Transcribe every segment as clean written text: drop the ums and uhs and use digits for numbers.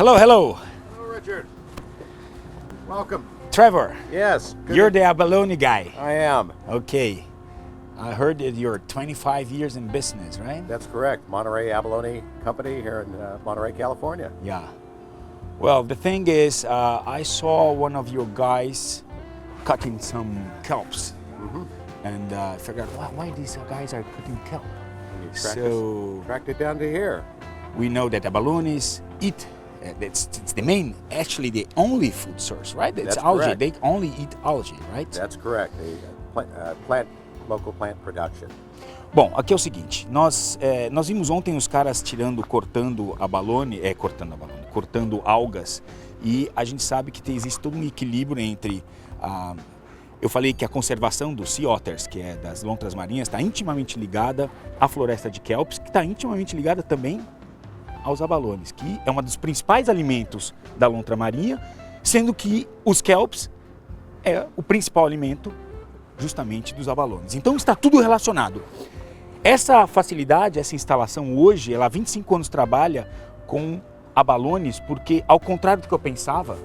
Hello, hello. Hello, Richard. Welcome. Trevor. Yes. You're the Abalone guy. I am. Okay. I heard that you're 25 years in business, right? That's correct. Monterey Abalone Company here in Monterey, California. Yeah. Well, the thing is, I saw one of your guys cutting some kelps. And I figured, why these guys are cutting kelp? And you tracked it down to here. We know that abalones eat. It's the main, actually the only food source, right? It's That's algae. correct. They only eat algae, right? That's correct. The local plant production. Bom, aqui é o seguinte, nós vimos ontem os caras cortando algas, e a gente sabe que existe todo um equilíbrio entre eu falei que a conservação dos sea otters, que é das lontras marinhas, está intimamente ligada à floresta de kelps, que está intimamente ligada também aos abalones, que é um dos principais alimentos da lontra marinha, sendo que os kelps é o principal alimento justamente dos abalones. Então está tudo relacionado. Essa facilidade, essa instalação hoje, ela há 25 anos trabalha com abalones, porque ao contrário do que eu pensava,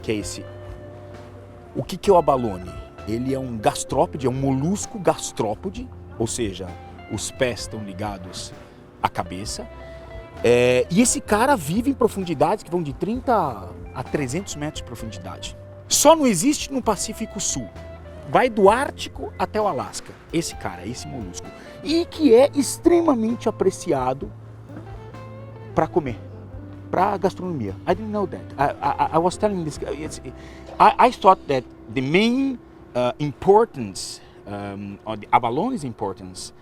que é esse. O que é o abalone? Ele é um gastrópode, é um molusco gastrópode, ou seja, os pés estão ligados à cabeça. E esse cara vive em profundidades que vão de 30 a 300 metros de profundidade. Só não existe no Pacífico Sul. Vai do Ártico até o Alasca. Esse cara, esse molusco. E que é extremamente apreciado para comer. Para gastronomia. I didn't know that. I was telling this guy. I thought that the main importance, or the abalone's importance,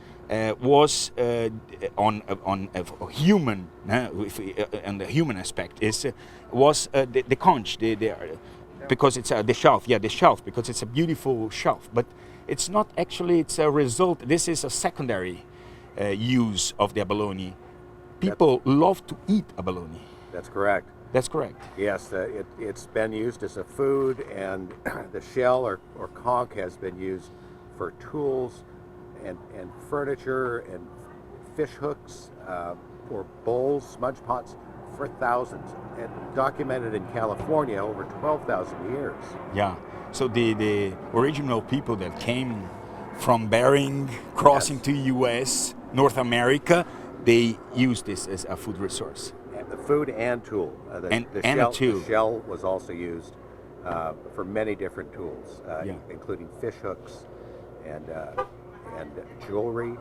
was on human, on the human aspect. Was the conch, because it's the shelf. Yeah, the shelf, because it's a beautiful shelf. But it's not actually. It's a result. This is a secondary use of the abalone. People love to eat abalone. That's correct. That's correct. Yes, it's been used as a food, and the shell or conch has been used for tools and furniture and fish hooks, or bowls, smudge pots for thousands, and documented in California over 12,000 years. Yeah. So the original people that came from Bering, crossing to U.S., North America, they used this as a food resource. The food and tool. The shell was also used for many different tools, including fish hooks and jewelry.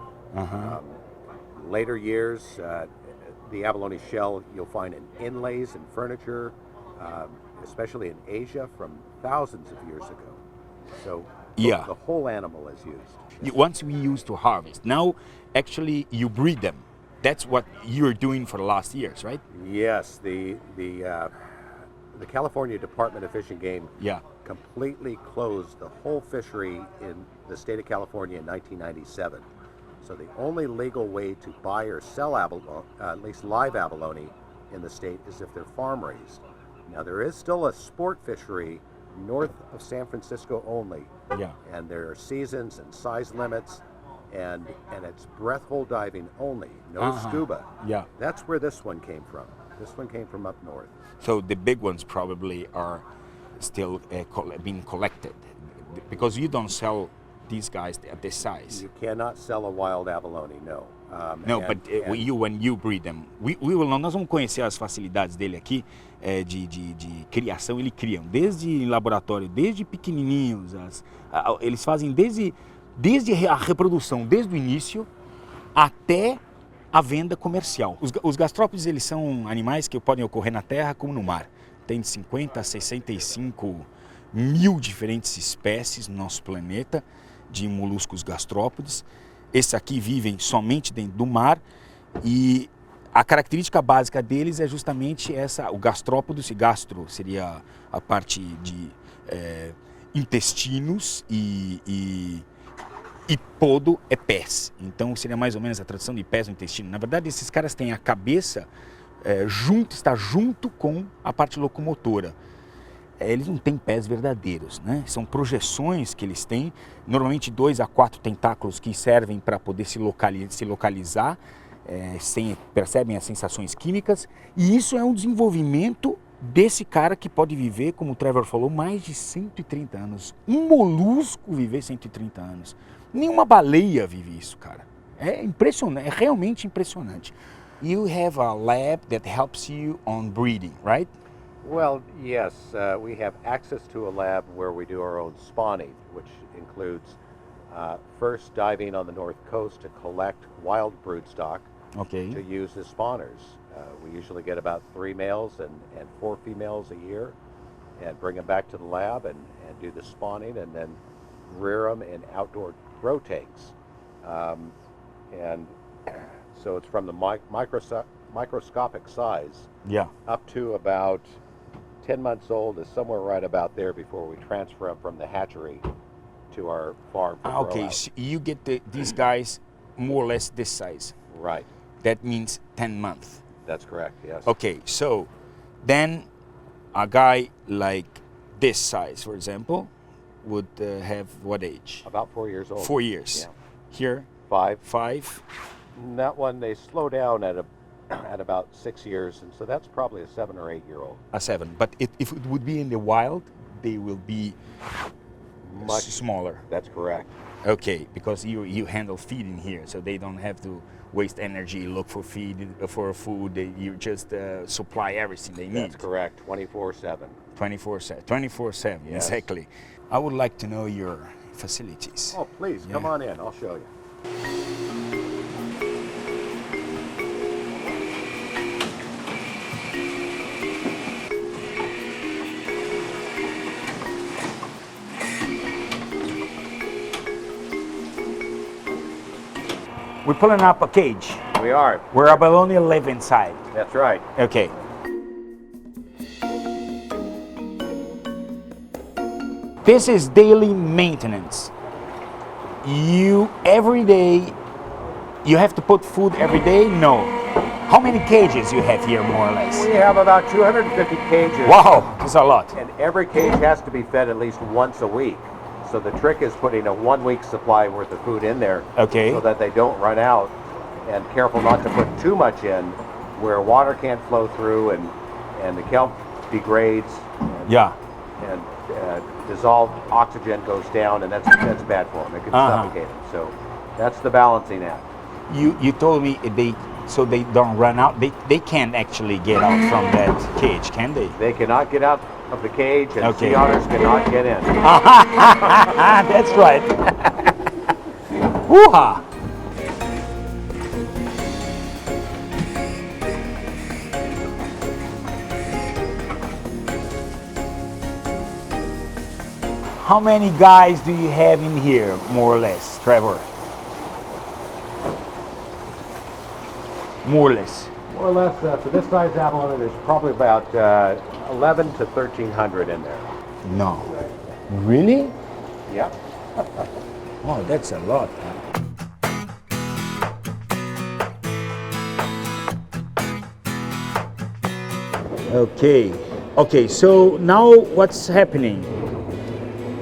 Later years, the abalone shell you'll find in inlays and furniture, especially in Asia from thousands of years ago. So the whole animal is used. Once we used to harvest, now actually you breed them. That's what you're doing for the last years, right? Yes, the California Department of Fish and Game completely closed the whole fishery in the state of California in 1997. So the only legal way to buy or sell abalone, at least live abalone in the state, is if they're farm raised. Now there is still a sport fishery north of San Francisco only, and there are seasons and size limits. And it's breath hold diving only, no scuba. Yeah, that's where this one came from. This one came from up north. So the big ones probably are still being collected, because you don't sell these guys at this size. You cannot sell a wild abalone, no. When you breed them, nós vamos conhecer as facilidades dele aqui de criação. Eles criam desde laboratório, desde pequenininhos, eles fazem desde a reprodução, desde o início até a venda comercial. Os gastrópodes, eles são animais que podem ocorrer na terra como no mar. Tem de 50 a 65 mil diferentes espécies no nosso planeta de moluscos gastrópodes. Esses aqui vivem somente dentro do mar, e a característica básica deles é justamente essa. O gastrópodo, se gastro seria a parte de intestinos, e podo é pés. Então seria mais ou menos a tradução de pés no intestino. Na verdade, esses caras têm a cabeça está junto com a parte locomotora. Eles não têm pés verdadeiros, né? São projeções que eles têm, normalmente 2 a 4 tentáculos que servem para poder se localizar, percebem as sensações químicas, e isso é um desenvolvimento desse cara que pode viver, como o Trevor falou, mais de 130 anos. Um molusco viver 130 anos. Nenhuma baleia vive isso, cara. É impressionante, é realmente impressionante. You have a lab that helps you on breeding, right? Well, yes, we have access to a lab where we do our own spawning, which includes first diving on the north coast to collect wild broodstock Okay. to use as spawners. We usually get about 3 males and 4 females a year, and bring them back to the lab and do the spawning, and then rear them in outdoor grow tanks. And so it's from the microscopic size Yeah. up to about 10 months old, is somewhere right about there before we transfer them from the hatchery to our farm for grow Okay, out. so you get these guys more or less this size. Right, That means 10 months. that's correct, yes. Okay, so then a guy like this size, for example, would have what age? About 4 years old. 4 years. Yeah. Here, 5. 5. That one, they slow down at about 6 years, and so that's probably a 7 or 8 year old. A 7. But if it would be in the wild, they will be Much smaller. That's correct. Okay, because you handle feeding here, so they don't have to waste energy, look for food. You just supply everything they need. That's correct. 24/7. 24/7. 24/7. Yes. Exactly. I would like to know your facilities. Oh, please come Yeah. on in. I'll show you. We're pulling up a cage We are. where Abalone live inside. That's right. Okay. This is daily maintenance. Every day, you have to put food every day? No. How many cages you have here, more or less? We have about 250 cages. Wow, that's a lot. And every cage has to be fed at least once a week. So the trick is putting a 1 week supply worth of food in there, Okay. so that they don't run out, and careful not to put too much in where water can't flow through and the kelp degrades Yeah. and dissolved oxygen goes down, and that's bad for them. It can suffocate them. So that's the balancing act. You told me so they don't run out. They can't actually get out from that cage, can they? They cannot get out of the cage, and Okay. sea otters cannot get in. That's right. Woo-ha! How many guys do you have in here, more or less, Trevor? More or less. More or less, for this size abalone, there's probably about 11 to 1,300 in there. No. Really? Yep. Oh, that's a lot. Okay. Okay, so now what's happening?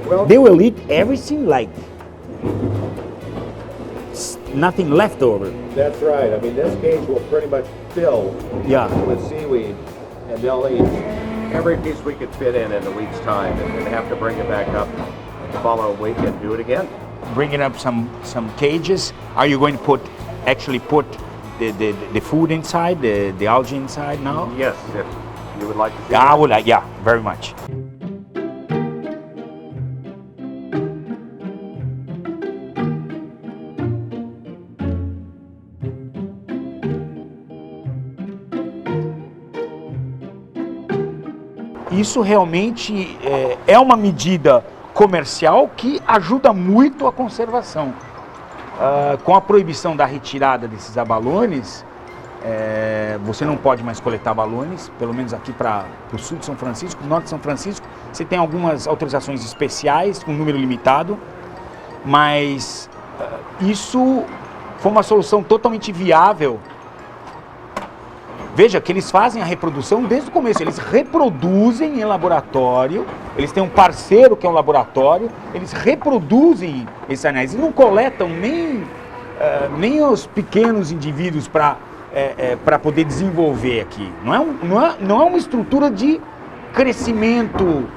Well, They will eat everything like nothing left over. that's right. I mean, this cage will pretty much fill Yeah. with seaweed, and they'll eat every piece we could fit in a week's time, and then have to bring it back up the following week and do it again. Bringing up some cages. Are you going to actually put the food inside, the algae inside now? Yes, if you would like to see Yeah, I that. would like, yeah, very much. Isso realmente é uma medida comercial que ajuda muito a conservação. Com a proibição da retirada desses abalones, você não pode mais coletar abalones, pelo menos aqui para o sul de São Francisco, norte de São Francisco. Você tem algumas autorizações especiais, com um número limitado, mas isso foi uma solução totalmente viável. Veja que eles fazem a reprodução desde o começo, eles reproduzem em laboratório, eles têm um parceiro que é um laboratório, eles reproduzem esses animais, eles não coletam nem nem os pequenos indivíduos para poder desenvolver aqui. Não é uma estrutura de crescimento.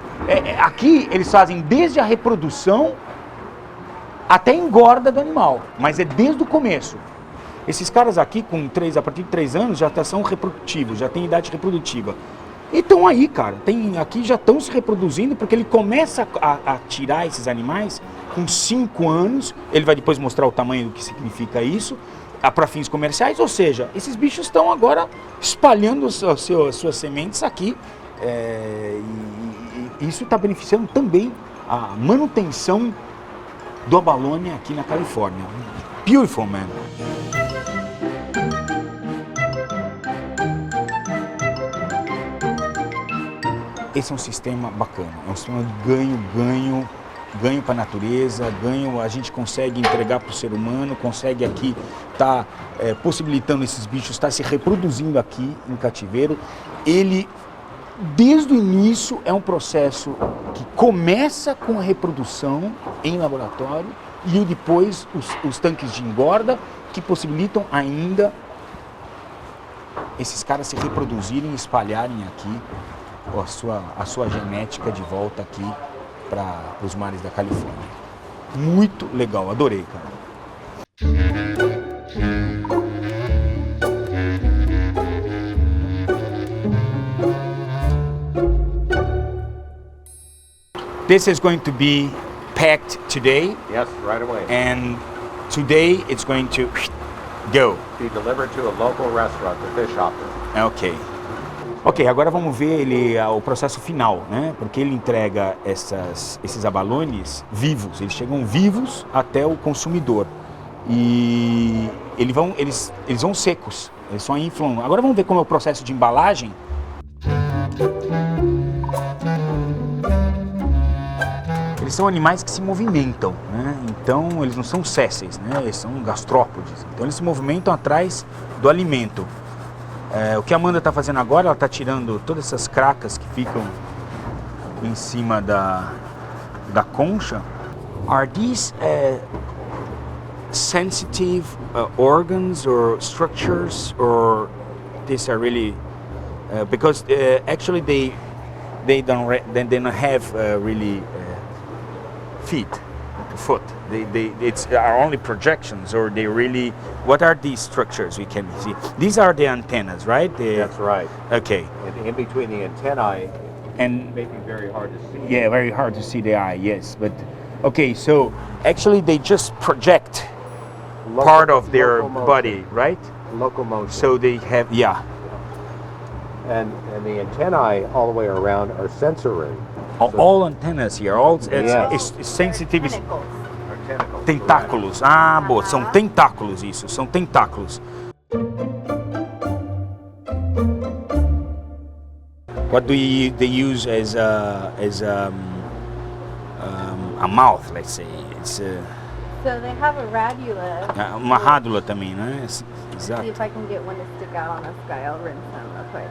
Aqui eles fazem desde a reprodução até a engorda do animal, mas é desde o começo. Esses caras aqui, a partir de 3 anos, já são reprodutivos, já têm idade reprodutiva. E estão aí, cara, aqui já estão se reproduzindo, porque ele começa a tirar esses animais com 5 anos, ele vai depois mostrar o tamanho do que significa isso, para fins comerciais, ou seja, esses bichos estão agora espalhando as suas sementes aqui, e isso está beneficiando também a manutenção do Abalone aqui na Califórnia. Beautiful, man! Esse é um sistema bacana, é um sistema de ganho para a natureza, a gente consegue entregar para o ser humano, consegue aqui estar possibilitando esses bichos estar se reproduzindo aqui em cativeiro. Ele, desde o início, é um processo que começa com a reprodução em laboratório e depois os tanques de engorda que possibilitam ainda esses caras se reproduzirem e espalharem aqui a sua genética de volta aqui para os mares da Califórnia. Muito legal, adorei, cara. This is going to be packed today. Yes, right away. And today it's going to go. Be delivered to a local restaurant, the Fish Hopper. Ok, agora vamos ver o processo final, né? Porque ele entrega esses abalones vivos, eles chegam vivos até o consumidor. E eles vão secos, eles só inflam. Agora vamos ver como é o processo de embalagem. Eles são animais que se movimentam, né? Então eles não são sésseis, né? Eles são gastrópodes, então eles se movimentam atrás do alimento. O que a Amanda está fazendo agora, ela está tirando todas essas cracas que ficam em cima da concha. Are these sensitive organs or structures, or these are really because actually they don't have really feet. Foot. It's are only projections, or they really. What are these structures we can see? These are the antennas, right? That's right. Okay. And in between the antennae, and may be very hard to see. Yeah, very hard to see the eye. Yes, but okay. So actually, they just project part of their body, right? Locomotion. So they have And the antennae all the way around are sensory. All antennas here, it's sensitive. Tentacles. Tentáculos. Ah, boa, são tentáculos isso, são tentáculos. What do they use as a mouth, let's say? It's So they have a radula. uma rádula também, né? Exato. See if I can get one to stick out on this guy. I'll rinse them real quick.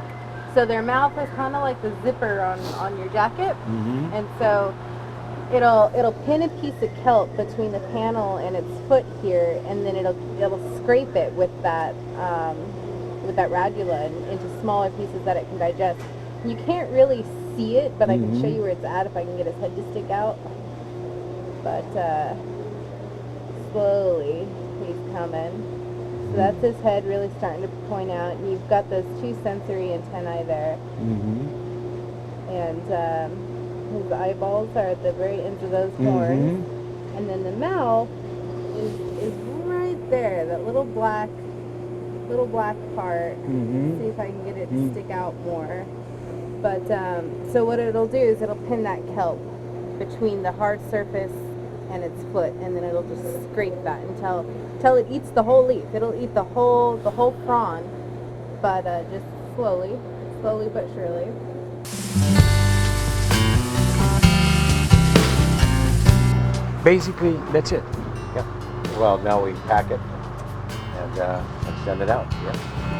So their mouth is kind of like the zipper on your jacket, and so it'll pin a piece of kelp between the panel and its foot here, and then it'll scrape it with that radula into smaller pieces that it can digest. You can't really see it, but I can show you where it's at if I can get his head to stick out. But slowly he's coming. So that's his head really starting to point out, and you've got those 2 sensory antennae there. And his eyeballs are at the very ends of those horns. And then the mouth is right there, that little black part. See if I can get it to stick out more. But so what it'll do is it'll pin that kelp between the hard surface and its foot, and then it'll just scrape that until it eats the whole leaf. It'll eat the whole frond, but just slowly but surely. Basically, that's it. Yeah. Well, now we pack it and send it out. Yeah.